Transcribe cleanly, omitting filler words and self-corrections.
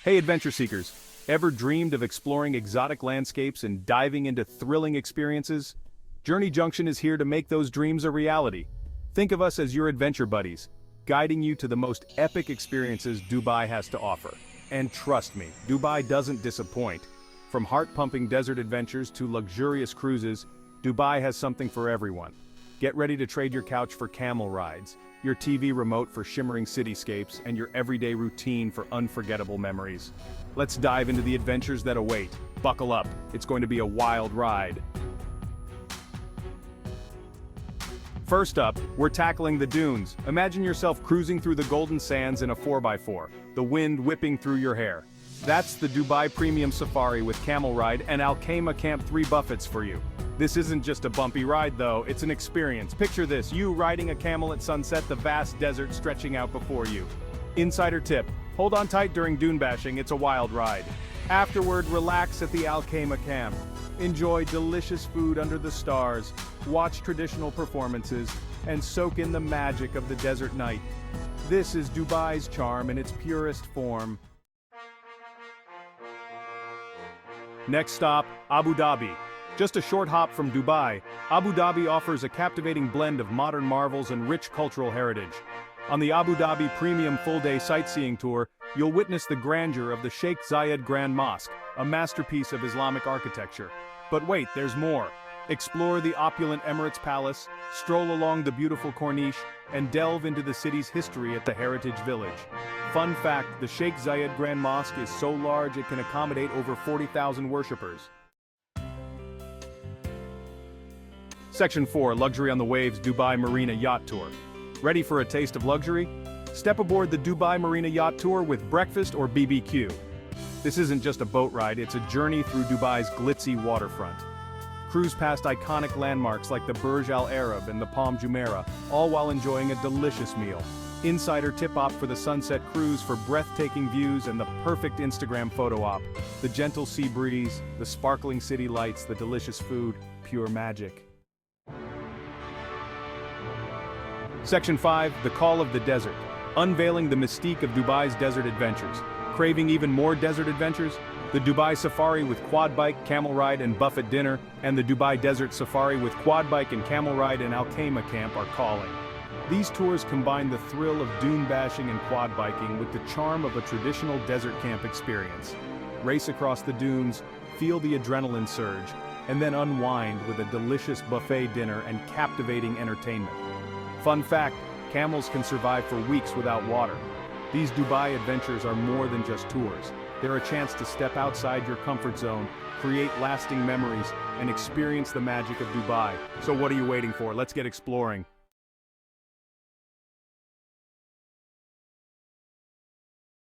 Hey adventure seekers, ever dreamed of exploring exotic landscapes and diving into thrilling experiences? Junction is here to make those dreams a reality. Think of us as your adventure buddies, guiding you to the most epic experiences Dubai has to offer. And trust me, Dubai doesn't disappoint. From heart-pumping desert adventures to luxurious cruises, Dubai has something for everyone. Get ready to trade your couch for camel rides, your TV remote for shimmering cityscapes, and your everyday routine for unforgettable memories. Let's dive into the adventures that await. Buckle up, it's going to be a wild ride. First up, we're tackling the dunes. Imagine yourself cruising through the golden sands in a 4x4, the wind whipping through your hair. That's the Dubai Premium Safari with camel ride and Khayma Camp 3 buffets for you. This isn't just a bumpy ride though, it's an experience. Picture this, you riding a camel at sunset, the vast desert stretching out before you. Insider tip, hold on tight during dune bashing, it's a wild ride. Afterward, relax at the Khayma Camp. Enjoy delicious food under the stars, watch traditional performances, and soak in the magic of the desert night. This is Dubai's charm in its purest form. Next stop, Abu Dhabi. Just a short hop from Dubai, Abu Dhabi offers a captivating blend of modern marvels and rich cultural heritage. On the Abu Dhabi Premium Full-Day Sightseeing Tour, you'll witness the grandeur of the Sheikh Zayed Grand Mosque, a masterpiece of Islamic architecture. But wait, there's more. Explore the opulent Emirates Palace, stroll along the beautiful Corniche, and delve into the city's history at the Heritage Village. Fun fact, the Sheikh Zayed Grand Mosque is so large it can accommodate over 40,000 worshippers. Section 4, Luxury on the Waves Dubai Marina Yacht Tour. Ready for a taste of luxury? Step aboard the Dubai Marina Yacht Tour with breakfast or BBQ. This isn't just a boat ride, it's a journey through Dubai's glitzy waterfront. Cruise past iconic landmarks like the Burj Al Arab and the Palm Jumeirah, all while enjoying a delicious meal. Insider tip-op for the sunset cruise for breathtaking views and the perfect Instagram photo op. The gentle sea breeze, the sparkling city lights, the delicious food, pure magic. Section 5, The Call of the Desert. Unveiling the mystique of Dubai's desert adventures. Craving even more desert adventures? The Dubai Safari with quad bike, camel ride, and buffet dinner, and the Dubai Desert Safari with quad bike and camel ride and Khayma Camp are calling. These tours combine the thrill of dune bashing and quad biking with the charm of a traditional desert camp experience. Race across the dunes, feel the adrenaline surge, and then unwind with a delicious buffet dinner and captivating entertainment. Fun fact, camels can survive for weeks without water. These Dubai adventures are more than just tours. They're a chance to step outside your comfort zone, create lasting memories, and experience the magic of Dubai. So what are you waiting for? Let's get exploring.